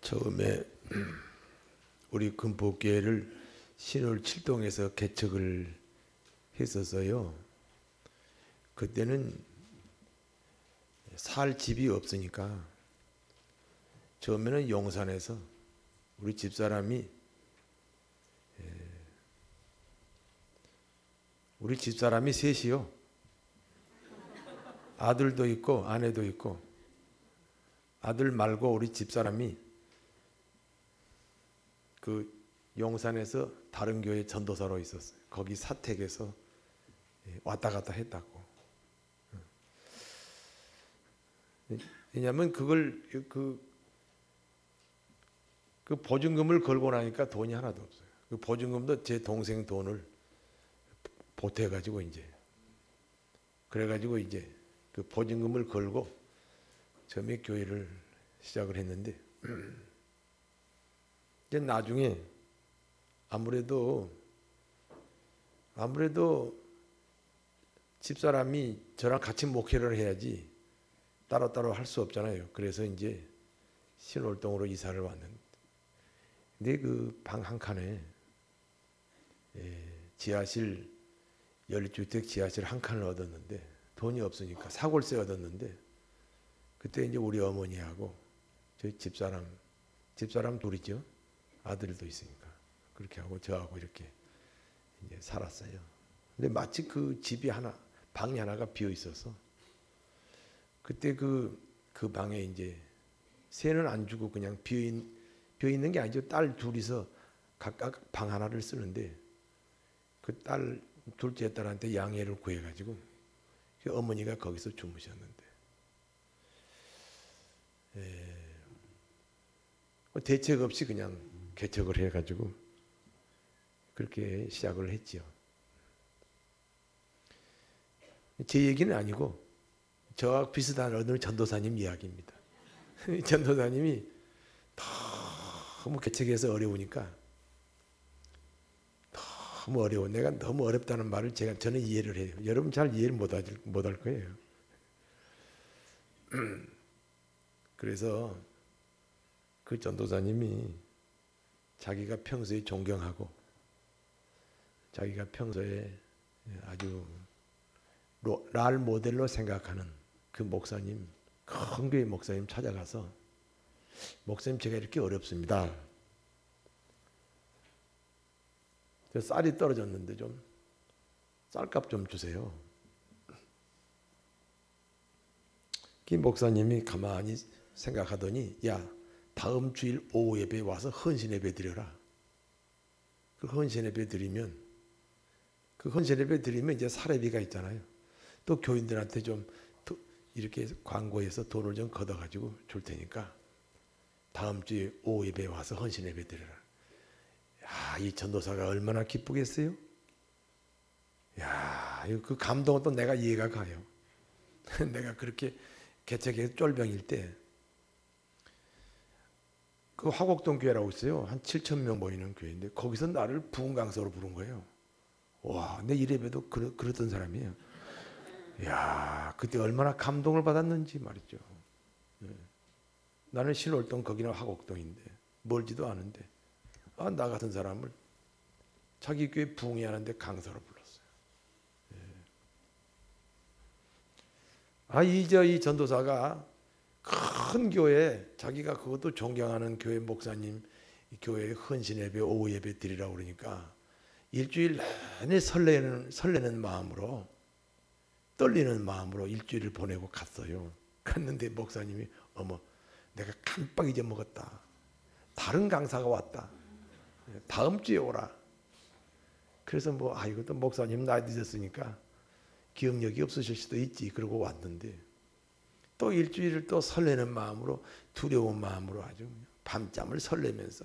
처음에 우리 금포교회를 신월 7동에서 개척을 했었어요. 그때는 살 집이 없으니까 처음에는 용산에서 우리 집사람이 셋이요. 아들도 있고 아내도 있고, 아들 말고 우리 집사람이 그 용산에서 다른 교회 전도사로 있었어요. 거기 사택에서 왔다 갔다 했다고. 왜냐하면 그 보증금을 걸고 나니까 돈이 하나도 없어요. 그 보증금도 제 동생 돈을 보태가지고 그래가지고 그 보증금을 걸고 처음에 교회를 시작을 했는데, 이제 나중에 아무래도 집사람이 저랑 같이 목회를 해야지 따로따로 할 수 없잖아요. 그래서 이제 신월동으로 이사를 왔는데, 근데 그 방 한 칸에 지하실 연립주택 지하실 한 칸을 얻었는데, 돈이 없으니까 사골세 얻었는데, 그때 이제 우리 어머니하고 저희 집사람 둘이죠. 아들도 있으니까 그렇게 하고 저하고 이렇게 이제 살았어요. 근데 마치 그 집이 방이 하나가 비어 있어서, 그때 그 방에 이제 세는 안 주고 그냥 비어 있는 게 아니죠. 딸 둘이서 각각 방 하나를 쓰는데, 그 딸 둘째 딸한테 양해를 구해가지고 그 어머니가 거기서 주무셨는데, 대책 없이 그냥 개척을 해가지고 그렇게 시작을 했죠. 제 얘기는 아니고 저와 비슷한 어느 전도사님 이야기입니다. 전도사님이 너무 개척해서 어려우니까, 너무 어려워. 내가 너무 어렵다는 말을 저는 이해를 해요. 여러분 잘 이해를 못할 거예요. 그래서 그 전도사님이 자기가 평소에 존경하고 자기가 평소에 아주 랄 모델로 생각하는 그 목사님, 큰 교회 목사님 찾아가서, 목사님 제가 이렇게 어렵습니다. 저 쌀이 떨어졌는데 좀 쌀값 좀 주세요. 그 목사님이 가만히 생각하더니, 야, 다음 주일 오후 예배에 와서 헌신 예배 드려라. 그 헌신 예배 드리면 이제 사례비가 있잖아요. 또 교인들한테 좀 이렇게 광고해서 돈을 좀 걷어가지고 줄 테니까 다음 주에 오후 예배에 와서 헌신 예배 드려라. 야, 이 전도사가 얼마나 기쁘겠어요? 야, 그 감동은 또 내가 이해가 가요. 내가 그렇게 개척해서 쫄병일 때, 그 화곡동 교회라고 있어요. 한 7,000명 모이는 교회인데, 거기서 나를 부흥 강사로 부른 거예요. 와, 내 이래봬도 그랬던 사람이에요. 야, 그때 얼마나 감동을 받았는지 말이죠. 나는 신월동, 거기는 화곡동인데 멀지도 않은데, 나 같은 사람을 자기 교회 부흥회하는데 강사로 불렀어요. 이 전도사가 큰 교회, 자기가 그것도 존경하는 교회 목사님 교회에 헌신 예배, 오후 예배 드리라고 그러니까 일주일 내내 설레는 마음으로, 떨리는 마음으로 일주일을 보내고 갔어요. 갔는데 목사님이, 어머, 내가 깜빡 잊어먹었다. 다른 강사가 왔다. 다음 주에 오라. 그래서 이것도 목사님 나이 드셨으니까 기억력이 없으실 수도 있지. 그러고 왔는데, 또 일주일을 또 설레는 마음으로, 두려운 마음으로 아주 밤잠을 설레면서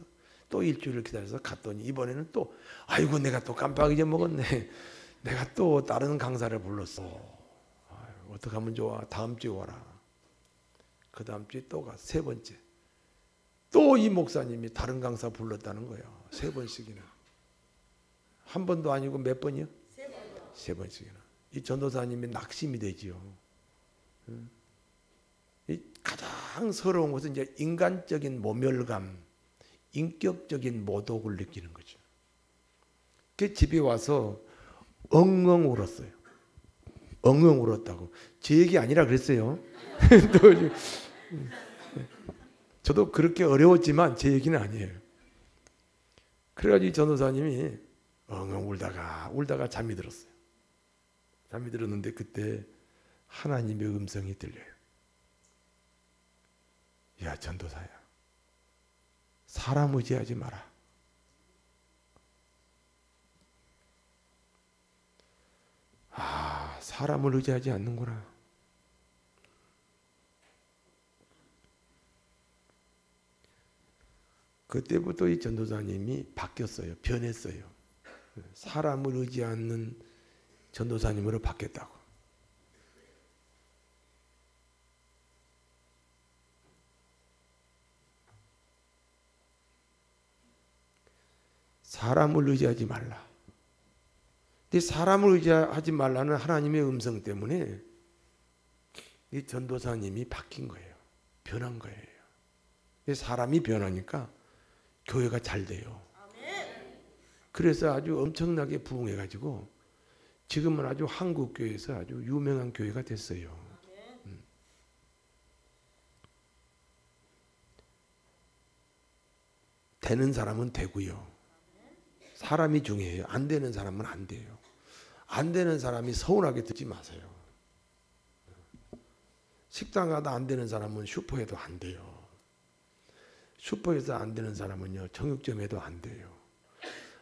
또 일주일을 기다려서 갔더니, 이번에는 또 아이고 내가 또 깜빡 잊어먹었네. 내가 또 다른 강사를 불렀어. 어떻게 하면 좋아? 다음 주에 와라. 그 다음 주에 또 가. 세 번째. 또 이 목사님이 다른 강사 불렀다는 거예요. 세 번씩이나. 한 번도 아니고 몇 번이요? 세 번씩이나. 이 전도사님이 낙심이 되지요. 가장 서러운 것은 이제 인간적인 모멸감, 인격적인 모독을 느끼는 거죠. 그 집에 와서 엉엉 울었어요. 엉엉 울었다고. 제 얘기 아니라 그랬어요. 저도 그렇게 어려웠지만 제 얘기는 아니에요. 그래가지고 전도사님이 엉엉 울다가 잠이 들었어요. 잠이 들었는데 그때 하나님의 음성이 들려요. 야, 전도사야, 사람 의지하지 마라. 아, 사람을 의지하지 않는구나. 그때부터 이 전도사님이 바뀌었어요. 변했어요. 사람을 의지 않는 전도사님으로 바뀌었다고. 사람을 의지하지 말라. 근데 사람을 의지하지 말라는 하나님의 음성 때문에 이 전도사님이 바뀐 거예요. 변한 거예요. 사람이 변하니까 교회가 잘 돼요. 그래서 아주 엄청나게 부흥해가지고 지금은 아주 한국 교회에서 아주 유명한 교회가 됐어요. 되는 사람은 되고요. 사람이 중요해요. 안 되는 사람은 안 돼요. 안 되는 사람이 서운하게 듣지 마세요. 식당 가다 안 되는 사람은 슈퍼에도 안 돼요. 슈퍼에서 안 되는 사람은요, 정육점에도 안 돼요.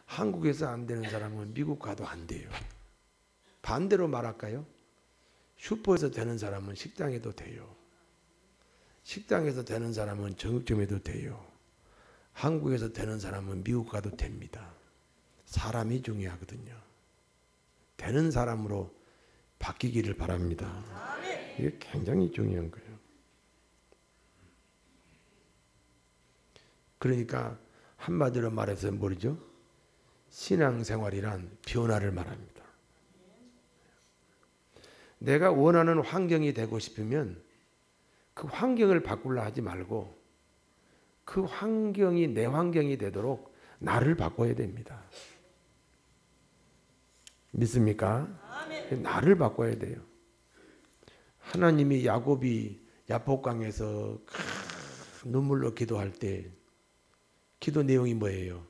한국에서 안 되는 사람은 미국 가도 안 돼요. 반대로 말할까요? 슈퍼에서 되는 사람은 식당에도 돼요. 식당에서 되는 사람은 정육점에도 돼요. 한국에서 되는 사람은 미국 가도 됩니다. 사람이 중요하거든요. 되는 사람으로 바뀌기를 바랍니다. 이게 굉장히 중요한 거예요. 그러니까 한마디로 말해서 뭐죠? 신앙생활이란 변화를 말합니다. 내가 원하는 환경이 되고 싶으면 그 환경을 바꾸려 하지 말고 그 환경이 내 환경이 되도록 나를 바꿔야 됩니다. 믿습니까? 나를 바꿔야 돼요. 하나님이 야곱이 야복강에서 눈물로 기도할 때 기도 내용이 뭐예요?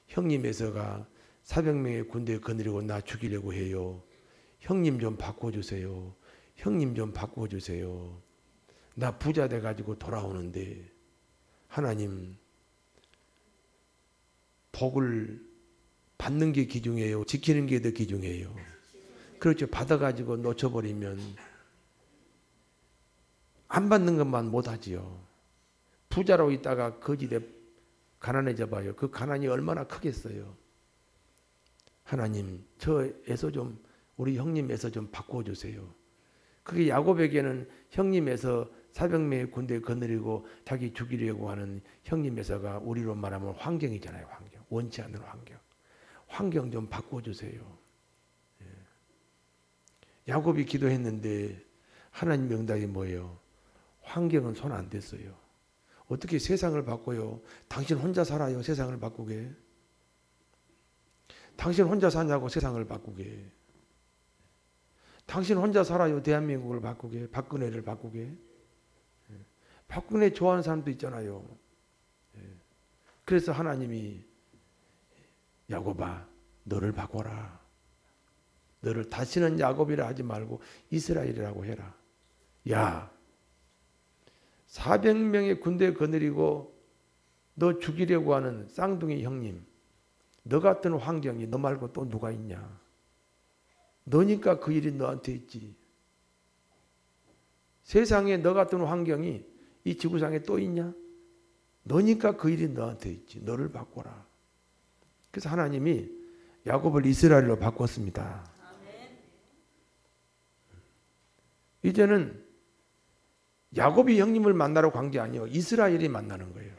형님 에서가 400명의 군대 거느리고 나 죽이려고 해요. 형님 좀 바꿔주세요. 형님 좀 바꿔주세요. 나 부자 돼가지고 돌아오는데 하나님, 복을 받는 게 기중이에요? 지키는 게 더 기중이에요? 그렇죠. 받아가지고 놓쳐버리면 안 받는 것만 못하지요. 부자로 있다가 거지돼 가난해져 봐요. 그 가난이 얼마나 크겠어요. 하나님, 저에서 좀, 우리 형님에서 좀 바꿔주세요. 그게 야곱에게는 형님에서 400명의 군대 거느리고 자기 죽이려고 하는 형님에서가 우리로 말하면 환경이잖아요. 환경. 원치 않는 환경. 환경 좀 바꿔주세요. 야곱이 기도했는데 하나님 명답이 뭐예요? 환경은 손 안 댔어요. 어떻게 세상을 바꿔요? 당신 혼자 살아요. 세상을 바꾸게. 당신 혼자 사냐고 세상을 바꾸게. 당신 혼자 살아요. 대한민국을 바꾸게. 박근혜를 바꾸게. 박근혜 좋아하는 사람도 있잖아요. 그래서 하나님이 야곱아, 너를 바꿔라. 너를 다시는 야곱이라 하지 말고 이스라엘이라고 해라. 야, 400명의 군대 거느리고 너 죽이려고 하는 쌍둥이 형님, 너 같은 환경이 너 말고 또 누가 있냐? 너니까 그 일이 너한테 있지. 세상에 너 같은 환경이 이 지구상에 또 있냐? 너니까 그 일이 너한테 있지. 너를 바꿔라. 그래서 하나님이 야곱을 이스라엘로 바꿨습니다. 이제는 야곱이 형님을 만나러 간 게 아니에요. 이스라엘이 만나는 거예요.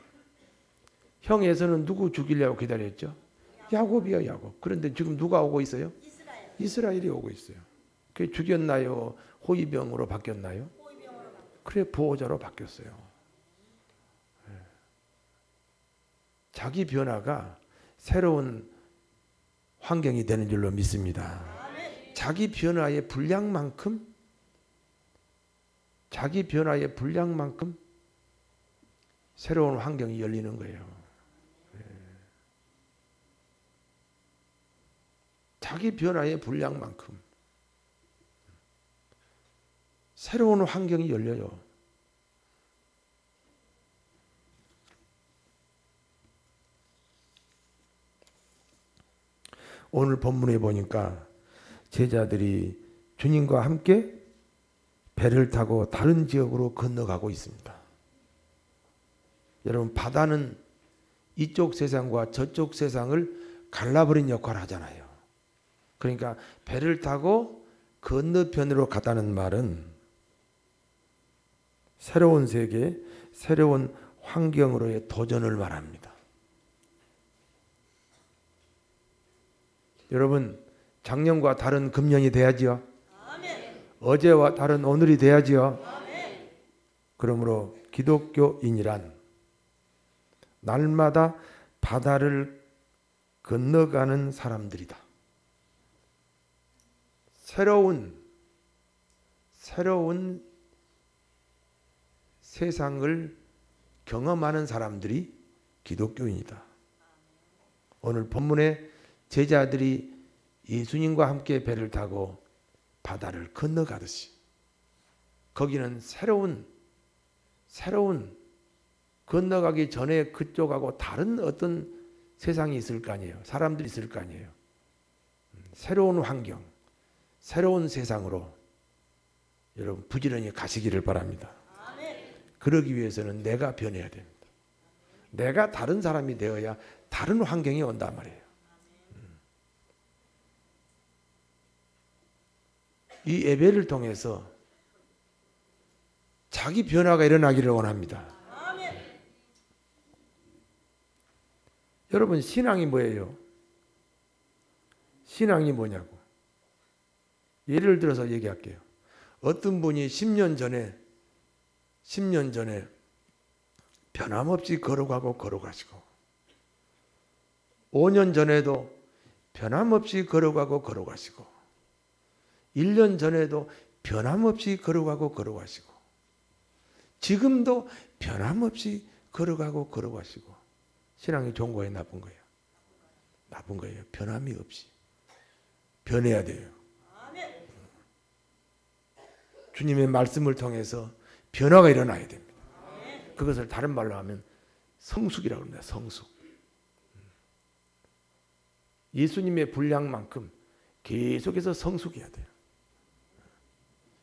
형 에서는 누구 죽이려고 기다렸죠? 야곱이요, 야곱. 그런데 지금 누가 오고 있어요? 이스라엘이 오고 있어요. 그게 죽였나요? 호위병으로 바뀌었나요? 그래 보호자로 바뀌었어요. 자기 변화가 새로운 환경이 되는 줄로 믿습니다. 자기 변화의 분량만큼 새로운 환경이 열리는 거예요. 자기 변화의 분량만큼 새로운 환경이 열려요. 오늘 본문에 보니까 제자들이 주님과 함께 배를 타고 다른 지역으로 건너가고 있습니다. 여러분, 바다는 이쪽 세상과 저쪽 세상을 갈라버린 역할을 하잖아요. 그러니까 배를 타고 건너편으로 가다는 말은 새로운 세계, 새로운 환경으로의 도전을 말합니다. 여러분, 작년과 다른 금년이 돼야지요. 어제와 다른 오늘이 돼야지요. 그러므로 기독교인이란 날마다 바다를 건너가는 사람들이다. 새로운 세상을 경험하는 사람들이 기독교인이다. 오늘 본문에 제자들이 예수님과 함께 배를 타고 바다를 건너가듯이 거기는 새로운 건너가기 전에 그쪽하고 다른 어떤 세상이 있을 거 아니에요. 사람들이 있을 거 아니에요. 새로운 환경, 새로운 세상으로 여러분 부지런히 가시기를 바랍니다. 그러기 위해서는 내가 변해야 됩니다. 내가 다른 사람이 되어야 다른 환경이 온단 말이에요. 이 예배를 통해서 자기 변화가 일어나기를 원합니다. 여러분, 신앙이 뭐예요? 신앙이 뭐냐고. 예를 들어서 얘기할게요. 어떤 분이 10년 전에 변함없이 걸어가시고 5년 전에도 변함없이 걸어가시고 1년 전에도 변함없이 걸어가시고 지금도 변함없이 걸어가시고 신앙이 좋은 거예요, 나쁜 거예요? 나쁜 거예요. 변함이 없이 변해야 돼요. 주님의 말씀을 통해서 변화가 일어나야 됩니다. 그것을 다른 말로 하면 성숙이라고 합니다. 성숙. 예수님의 분량만큼 계속해서 성숙해야 돼요.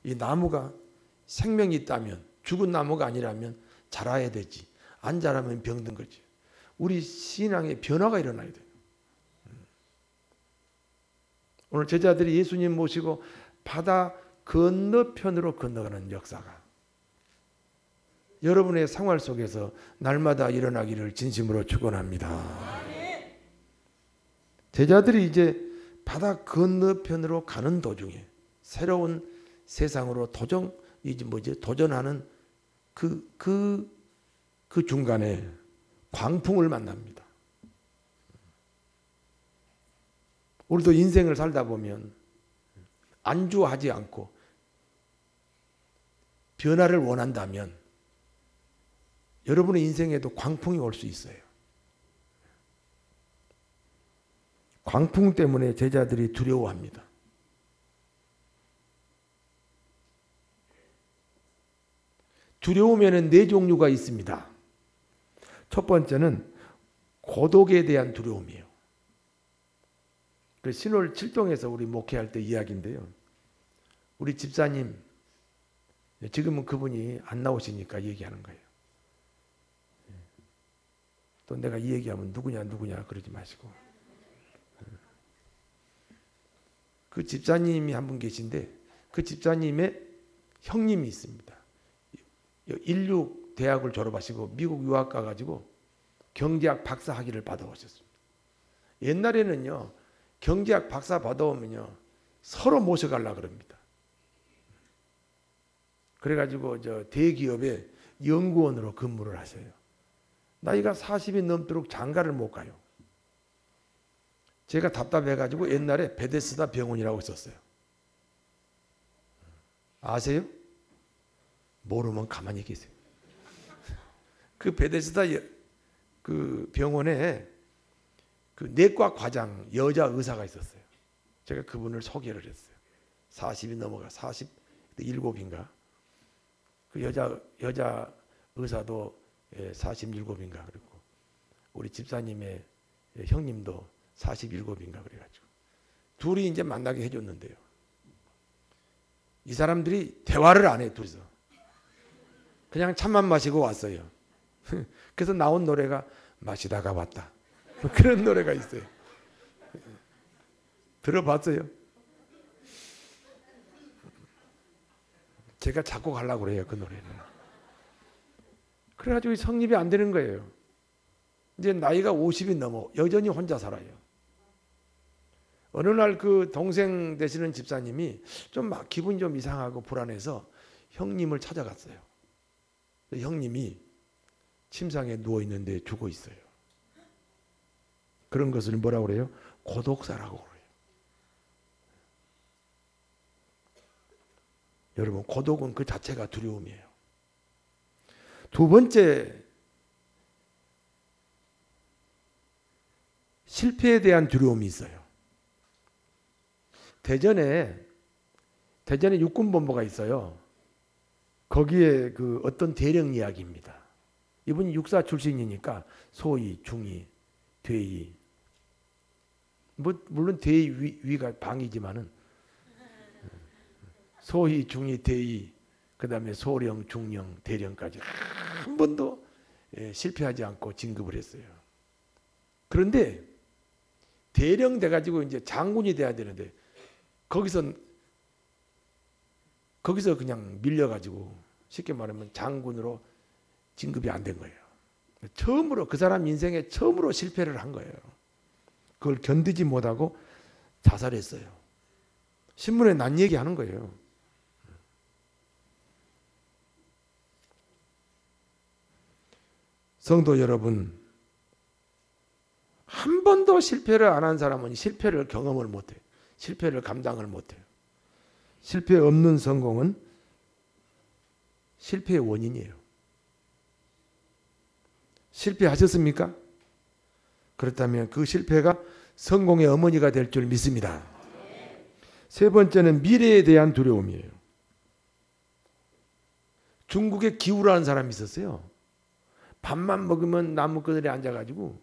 이 나무가 생명이 있다면, 죽은 나무가 아니라면 자라야 되지. 안 자라면 병든 거지. 우리 신앙에 변화가 일어나야 돼요. 오늘 제자들이 예수님 모시고 바다 건너편으로 건너가는 역사가 여러분의 생활 속에서 날마다 일어나기를 진심으로 축원합니다. 제자들이 이제 바다 건너편으로 가는 도중에 새로운 세상으로 도전하는 그 중간에 광풍을 만납니다. 우리도 인생을 살다 보면 안주하지 않고 변화를 원한다면 여러분의 인생에도 광풍이 올 수 있어요. 광풍 때문에 제자들이 두려워합니다. 두려움에는 네 종류가 있습니다. 첫 번째는 고독에 대한 두려움이에요. 신월 7동에서 우리 목회할 때 이야기인데요. 우리 집사님, 지금은 그분이 안 나오시니까 얘기하는 거예요. 또 내가 이 얘기하면 누구냐 그러지 마시고. 그 집사님이 한 분 계신데 그 집사님의 형님이 있습니다. 인류 대학을 졸업하시고 미국 유학 가가지고 경제학 박사 학위를 받아오셨습니다. 옛날에는요, 경제학 박사 받아오면요 서로 모셔가려고 그럽니다. 그래가지고 저 대기업의 연구원으로 근무를 하셔요. 나이가 40이 넘도록 장가를 못 가요. 제가 답답해가지고 옛날에 베데스다 병원이라고 있었어요. 아세요? 모르면 가만히 계세요. 그 베데스다 그 병원에 그 내과 과장 여자 의사가 있었어요. 제가 그분을 소개를 했어요. 40이 넘어가 47인가. 그 여자 의사도 47인가 그랬고 우리 집사님의 형님도 47인가 그래가지고 둘이 이제 만나게 해줬는데요. 이 사람들이 대화를 안 해 둘이서 그냥 참만 마시고 왔어요. 그래서 나온 노래가 마시다가 왔다. 그런 노래가 있어요. 들어봤어요? 제가 작곡하려고 그래요 그 노래는. 그래가지고 성립이 안 되는 거예요. 이제 나이가 50이 넘어 여전히 혼자 살아요. 어느 날 그 동생 되시는 집사님이 좀 막 기분이 좀 이상하고 불안해서 형님을 찾아갔어요. 형님이 침상에 누워 있는데 죽어 있어요. 그런 것을 뭐라고 그래요? 고독사라고 그래요. 여러분 고독은 그 자체가 두려움이에요. 두 번째, 실패에 대한 두려움이 있어요. 대전에 육군본부가 있어요. 거기에 그 어떤 대령 이야기입니다. 이분이 육사 출신이니까 소위, 중위, 대위. 물론 대위 위가 방이지만은 소위, 중위, 대위, 그 다음에 소령, 중령, 대령까지 한 번도 실패하지 않고 진급을 했어요. 그런데 대령 돼가지고 이제 장군이 돼야 되는데 거기서 그냥 밀려가지고 쉽게 말하면 장군으로 진급이 안 된 거예요. 처음으로 그 사람 인생에 처음으로 실패를 한 거예요. 그걸 견디지 못하고 자살했어요. 신문에 난 얘기하는 거예요. 성도 여러분, 한 번도 실패를 안 한 사람은 실패를 경험을 못해요. 실패를 감당을 못해요. 실패 없는 성공은 실패의 원인이에요. 실패하셨습니까? 그렇다면 그 실패가 성공의 어머니가 될 줄 믿습니다. 세 번째는 미래에 대한 두려움이에요. 중국에 기우라는 사람이 있었어요. 밥만 먹으면 나무 그늘에 앉아가지고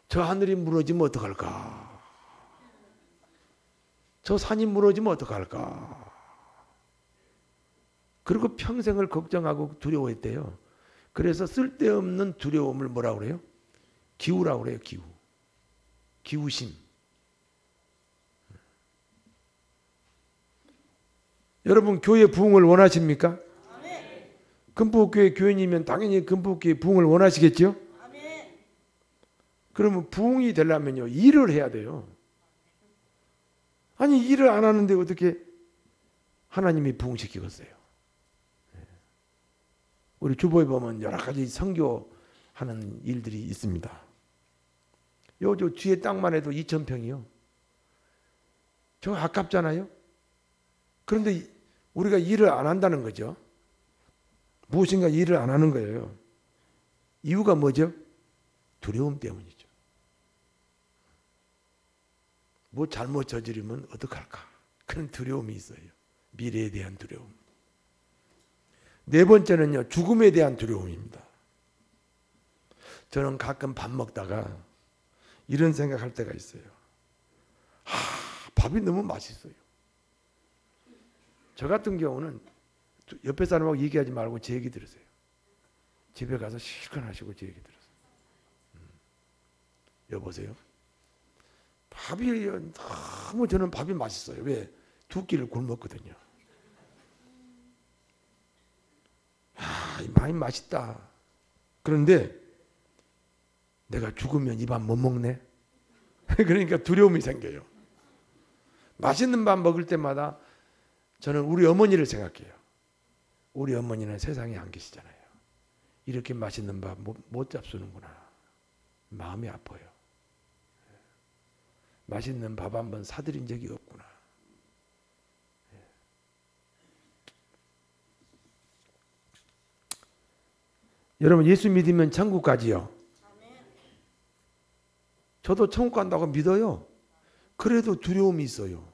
저 하늘이 무너지면 어떡할까? 저 산이 무너지면 어떡할까? 그리고 평생을 걱정하고 두려워했대요. 그래서 쓸데없는 두려움을 뭐라고 그래요? 기우라고 그래요. 기우. 기우심. 여러분 교회 부흥을 원하십니까? 금포교회 교인이면 당연히 금포교회 부흥을 원하시겠죠? 그러면 부흥이 되려면요 일을 해야 돼요. 아니 일을 안 하는데 어떻게 하나님이 부흥시키겠어요? 우리 주보에 보면 여러 가지 선교하는 일들이 있습니다. 요 뒤에 땅만 해도 2,000평이요. 저 아깝잖아요. 그런데 우리가 일을 안 한다는 거죠. 무엇인가 일을 안 하는 거예요. 이유가 뭐죠? 두려움 때문이죠. 뭐 잘못 저지르면 어떡할까? 그런 두려움이 있어요. 미래에 대한 두려움. 네 번째는요, 죽음에 대한 두려움입니다. 저는 가끔 밥 먹다가 이런 생각할 때가 있어요. 밥이 너무 맛있어요. 저 같은 경우는 옆에 사람하고 얘기하지 말고 제 얘기 들으세요. 집에 가서 실컷 하시고 제 얘기 들으세요. 여보세요? 밥이 너무 저는 밥이 맛있어요. 왜? 두 끼를 굶었거든요. 많이 맛있다. 그런데 내가 죽으면 이 밥 못 먹네. 그러니까 두려움이 생겨요. 맛있는 밥 먹을 때마다 저는 우리 어머니를 생각해요. 우리 어머니는 세상에 안 계시잖아요. 이렇게 맛있는 밥 못 잡수는구나. 마음이 아파요. 맛있는 밥 한번 사드린 적이 없구나. 여러분, 예수 믿으면 천국 가지요. 저도 천국 간다고 믿어요. 그래도 두려움이 있어요.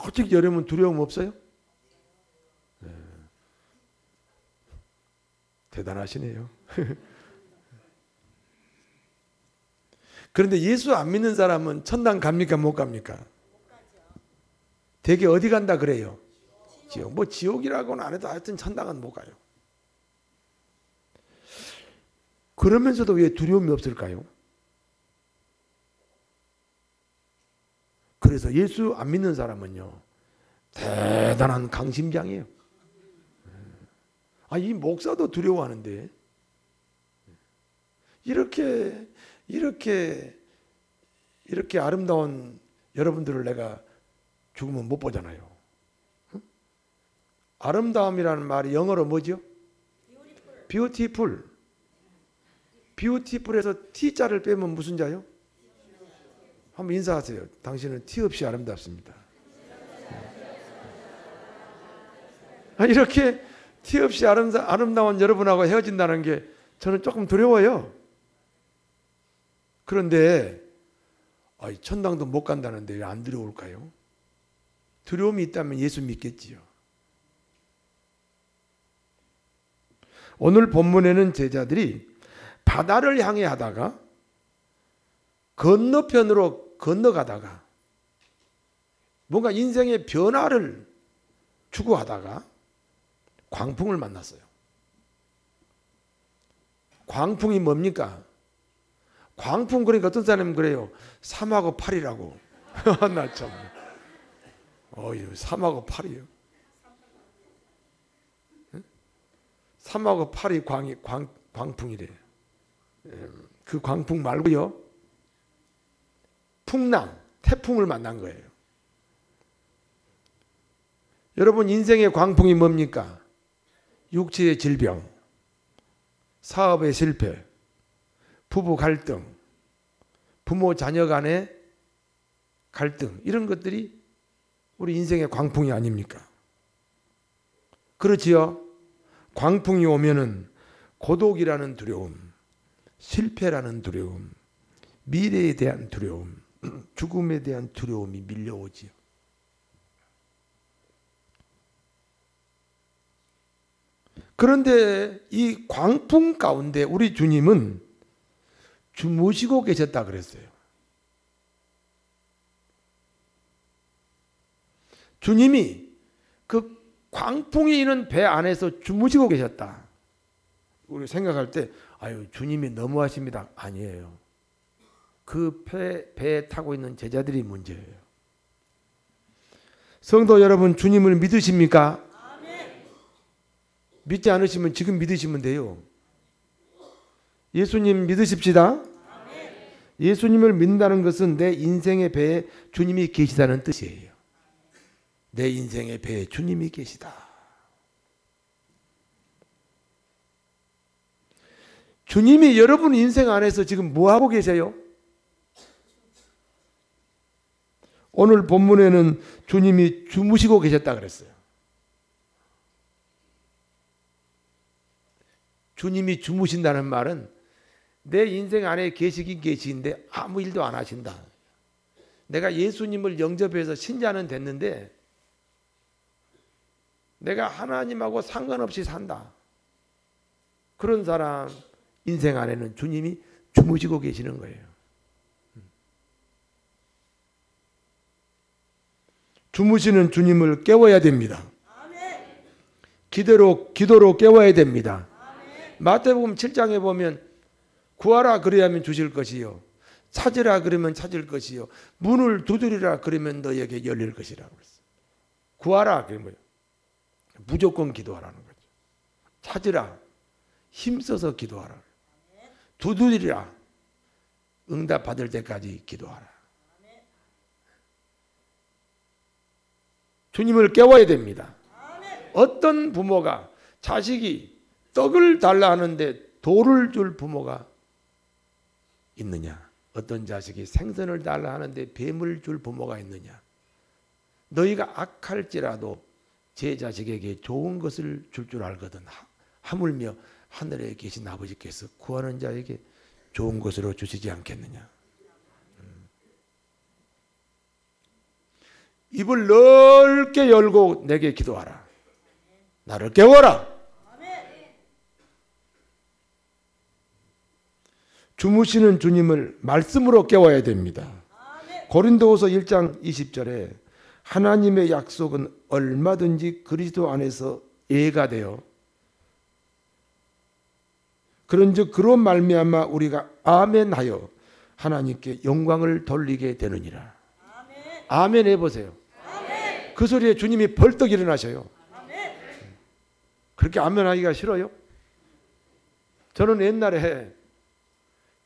솔직히 여러분 두려움 없어요? 네. 대단하시네요. 그런데 예수 안 믿는 사람은 천당 갑니까 못 갑니까? 되게 어디 간다 그래요? 지옥. 뭐 지옥이라고는 안 해도 하여튼 천당은 못 가요. 그러면서도 왜 두려움이 없을까요? 그래서 예수 안 믿는 사람은요, 대단한 강심장이에요. 이 목사도 두려워하는데 이렇게 아름다운 여러분들을 내가 죽으면 못 보잖아요. 아름다움이라는 말이 영어로 뭐죠? beautiful. beautiful에서 T자를 빼면 무슨 자요? 한번 인사하세요. 당신은 티 없이 아름답습니다. 이렇게 티 없이 아름다운 여러분하고 헤어진다는 게 저는 조금 두려워요. 그런데 천당도 못 간다는데 왜 안 두려울까요? 두려움이 있다면 예수 믿겠지요. 오늘 본문에는 제자들이 바다를 향해 하다가 건너편으로 건너가다가 뭔가 인생의 변화를 추구하다가 광풍을 만났어요. 광풍이 뭡니까? 광풍 그러니까 어떤 사람은 그래요. 3하고 8이라고. 나 참. 3하고 8이요. 3하고 8이 광풍이래. 그 광풍 말고요. 풍랑, 태풍을 만난 거예요. 여러분 인생의 광풍이 뭡니까? 육체의 질병, 사업의 실패, 부부 갈등, 부모 자녀 간의 갈등 이런 것들이 우리 인생의 광풍이 아닙니까? 그렇지요? 광풍이 오면은 고독이라는 두려움, 실패라는 두려움, 미래에 대한 두려움, 죽음에 대한 두려움이 밀려오지요. 그런데 이 광풍 가운데 우리 주님은 주무시고 계셨다 그랬어요. 주님이 그 광풍이 있는 배 안에서 주무시고 계셨다. 우리 생각할 때 주님이 너무하십니다. 아니에요. 그 배에 타고 있는 제자들이 문제예요. 성도 여러분, 주님을 믿으십니까? 아멘. 믿지 않으시면 지금 믿으시면 돼요. 예수님 믿으십시다. 아멘. 예수님을 믿는다는 것은 내 인생의 배에 주님이 계시다는 뜻이에요. 내 인생의 배에 주님이 계시다. 주님이 여러분 인생 안에서 지금 뭐하고 계세요? 오늘 본문에는 주님이 주무시고 계셨다 그랬어요. 주님이 주무신다는 말은 내 인생 안에 계시긴 계시는데 아무 일도 안 하신다. 내가 예수님을 영접해서 신자는 됐는데 내가 하나님하고 상관없이 산다. 그런 사람 인생 안에는 주님이 주무시고 계시는 거예요. 주무시는 주님을 깨워야 됩니다. 기도로 깨워야 됩니다. 마태복음 7장에 보면 구하라 그리하면 주실 것이요 찾으라 그러면 찾을 것이요 문을 두드리라 그러면 너에게 열릴 것이라고 그랬어요. 구하라 그게 뭐예요? 무조건 기도하라는 거죠. 찾으라 힘써서 기도하라. 두드리라 응답 받을 때까지 기도하라. 주님을 깨워야 됩니다. 어떤 부모가 자식이 떡을 달라 하는데 돌을 줄 부모가 있느냐? 어떤 자식이 생선을 달라 하는데 뱀을 줄 부모가 있느냐? 너희가 악할지라도 제 자식에게 좋은 것을 줄 줄 알거든. 하물며 하늘에 계신 아버지께서 구하는 자에게 좋은 것으로 주시지 않겠느냐? 입을 넓게 열고 내게 기도하라. 나를 깨워라. 주무시는 주님을 말씀으로 깨워야 됩니다. 고린도후서 1장 20절에 하나님의 약속은 얼마든지 그리스도 안에서 예가 되어 그런즉 그로 말미암아 우리가 아멘하여 하나님께 영광을 돌리게 되느니라. 아멘 해보세요. 그 소리에 주님이 벌떡 일어나셔요. 그렇게 아멘하기가 싫어요? 저는 옛날에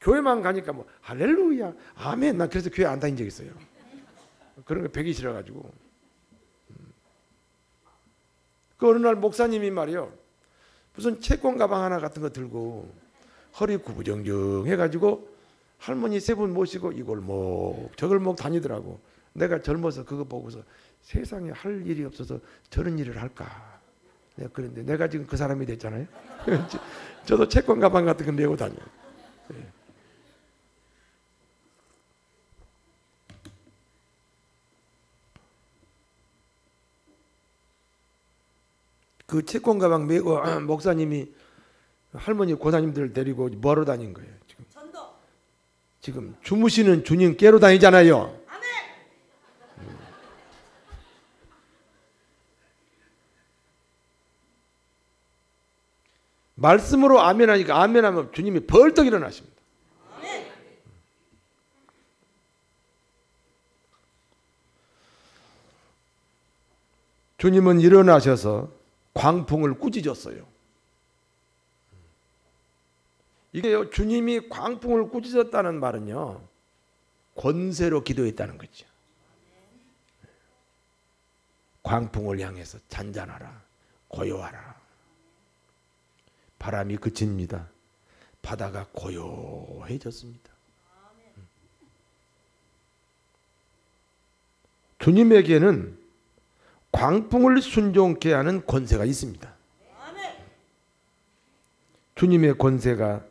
교회만 가니까 뭐 할렐루야 아멘 난 그래서 교회 안 다닌 적 있어요. 그런 거 배기 싫어가지고. 그 어느 날 목사님이 말이요 무슨 채권 가방 하나 같은 거 들고 허리 구부정정 해가지고 할머니 세 분 모시고 이 골목 저 골목 다니더라고. 내가 젊어서 그거 보고서 세상에 할 일이 없어서 저런 일을 할까. 내가 그런데 내가 지금 그 사람이 됐잖아요. 저도 채권 가방 같은 거 메고 다녀요. 네. 그 채권 가방 메고 목사님이 할머니 고사님들 데리고 뭐하러 다닌 거예요? 지금 주무시는 주님 깨러 다니잖아요. 말씀으로 아멘하니까 아멘하면 주님이 벌떡 일어나십니다. 주님은 일어나셔서 광풍을 꾸짖었어요. 이게요, 주님이 광풍을 꾸짖었다는 말은요, 권세로 기도했다는 거죠. 광풍을 향해서 잔잔하라, 고요하라. 바람이 그칩니다. 바다가 고요해졌습니다. 주님에게는 광풍을 순종케 하는 권세가 있습니다. 주님의 권세가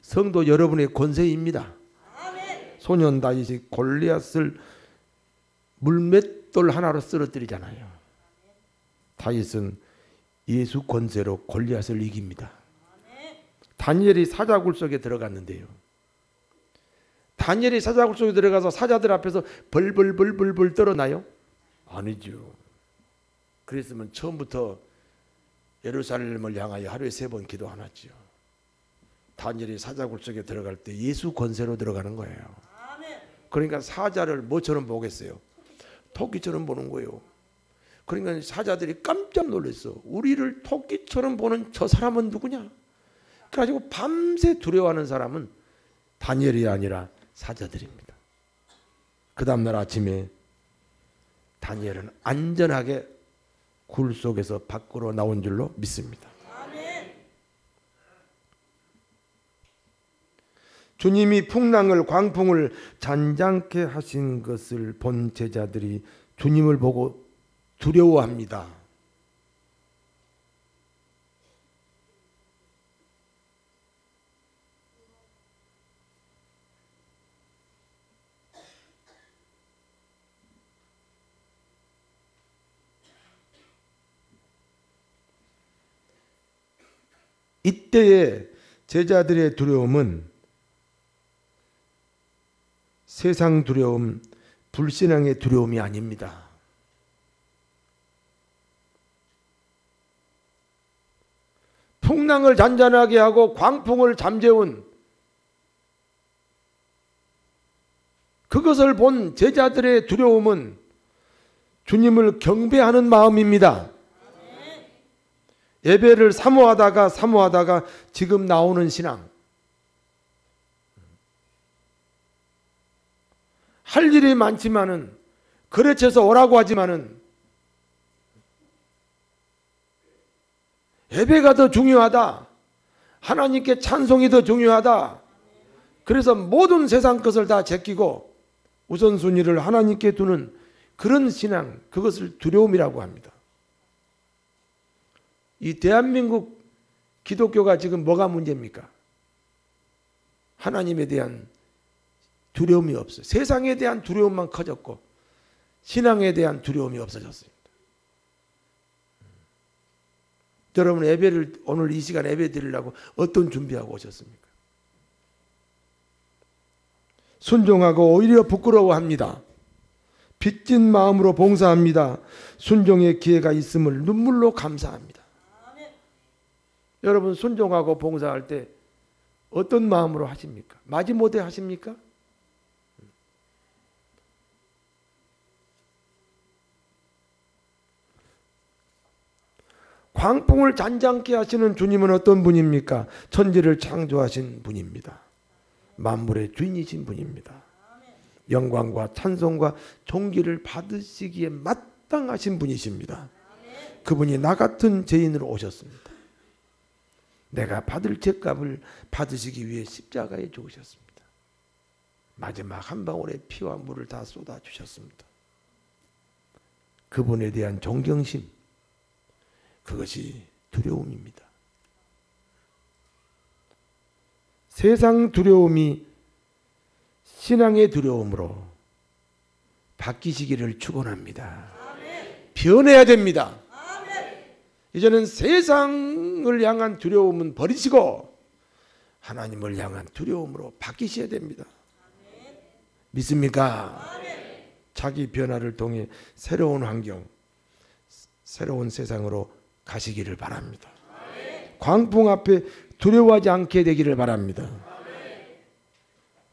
성도 여러분의 권세입니다. 소년 다윗이 골리앗을 물맷돌 하나로 쓰러뜨리잖아요. 다윗은 예수 권세로 골리앗을 이깁니다. 다니엘이 사자굴 속에 들어갔는데요. 다니엘이 사자굴 속에 들어가서 사자들 앞에서 벌벌벌벌 떨어나요? 아니죠. 그랬으면 처음부터 예루살렘을 향하여 하루에 3번 기도 안 하지요. 다니엘이 사자굴 속에 들어갈 때 예수 권세로 들어가는 거예요. 그러니까 사자를 뭐처럼 보겠어요? 토끼처럼 보는 거예요. 그러니까 사자들이 깜짝 놀랐어. 우리를 토끼처럼 보는 저 사람은 누구냐? 그래가지고 밤새 두려워하는 사람은 다니엘이 아니라 사자들입니다. 그 다음날 아침에 다니엘은 안전하게 굴 속에서 밖으로 나온 줄로 믿습니다. 주님이 풍랑을 광풍을 잔잔케 하신 것을 본 제자들이 주님을 보고 두려워합니다. 이때의 제자들의 두려움은 세상 두려움, 불신앙의 두려움이 아닙니다. 풍랑을 잔잔하게 하고 광풍을 잠재운 그것을 본 제자들의 두려움은 주님을 경배하는 마음입니다. 예배를 사모하다가 지금 나오는 신앙. 할 일이 많지만은 거래처에서 오라고 하지만은 예배가 더 중요하다. 하나님께 찬송이 더 중요하다. 그래서 모든 세상 것을 다 제끼고 우선순위를 하나님께 두는 그런 신앙, 그것을 두려움이라고 합니다. 이 대한민국 기독교가 지금 뭐가 문제입니까? 하나님에 대한 두려움이 없어요. 세상에 대한 두려움만 커졌고 신앙에 대한 두려움이 없어졌습니다. 여러분 예배를 오늘 이 시간 예배 드리려고 어떤 준비하고 오셨습니까? 순종하고 오히려 부끄러워합니다. 빚진 마음으로 봉사합니다. 순종의 기회가 있음을 눈물로 감사합니다. 여러분 순종하고 봉사할 때 어떤 마음으로 하십니까? 마지못해 하십니까? 광풍을 잔잔케 하시는 주님은 어떤 분입니까? 천지를 창조하신 분입니다. 만물의 주인이신 분입니다. 영광과 찬송과 존귀를 받으시기에 마땅하신 분이십니다. 그분이 나 같은 죄인으로 오셨습니다. 내가 받을 죄값을 받으시기 위해 십자가에 죽으셨습니다. 마지막 한 방울의 피와 물을 다 쏟아주셨습니다. 그분에 대한 존경심, 그것이 두려움입니다. 세상 두려움이 신앙의 두려움으로 바뀌시기를 축원합니다. 변해야 됩니다. 이제는 세상을 향한 두려움은 버리시고 하나님을 향한 두려움으로 바뀌셔야 됩니다. 믿습니까? 자기 변화를 통해 새로운 환경, 새로운 세상으로 가시기를 바랍니다. 광풍 앞에 두려워하지 않게 되기를 바랍니다.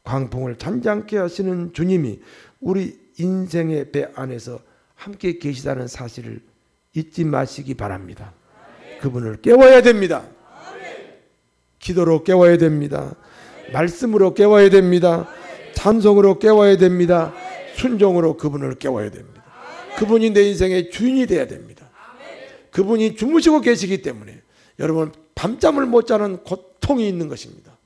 광풍을 잔잔케 하시는 주님이 우리 인생의 배 안에서 함께 계시다는 사실을 잊지 마시기 바랍니다. 그분을 깨워야 됩니다. 기도로 깨워야 됩니다. 말씀으로 깨워야 됩니다. 찬송으로 깨워야 됩니다. 순종으로 그분을 깨워야 됩니다. 그분이 내 인생의 주인이 되어야 됩니다. 그분이 주무시고 계시기 때문에 여러분 밤잠을 못 자는 고통이 있는 것입니다.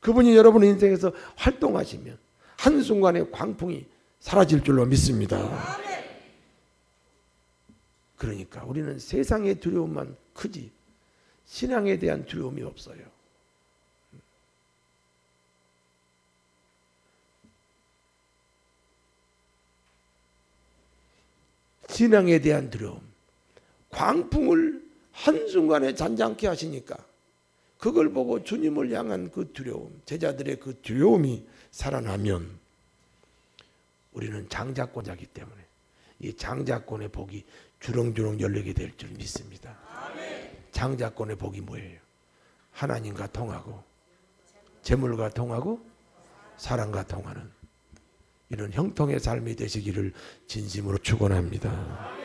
그분이 여러분 인생에서 활동하시면 한순간에 광풍이 사라질 줄로 믿습니다. 그러니까 우리는 세상의 두려움만 크지 신앙에 대한 두려움이 없어요. 신앙에 대한 두려움, 광풍을 한순간에 잔잔케 하시니까 그걸 보고 주님을 향한 그 두려움, 제자들의 그 두려움이 살아나면 우리는 장자권자기 때문에 이 장자권의 복이 주렁주렁 열리게 될 줄 믿습니다. 장자권의 복이 뭐예요? 하나님과 통하고 재물과 통하고 사랑과 통하는 이런 형통의 삶이 되시기를 진심으로 축원합니다.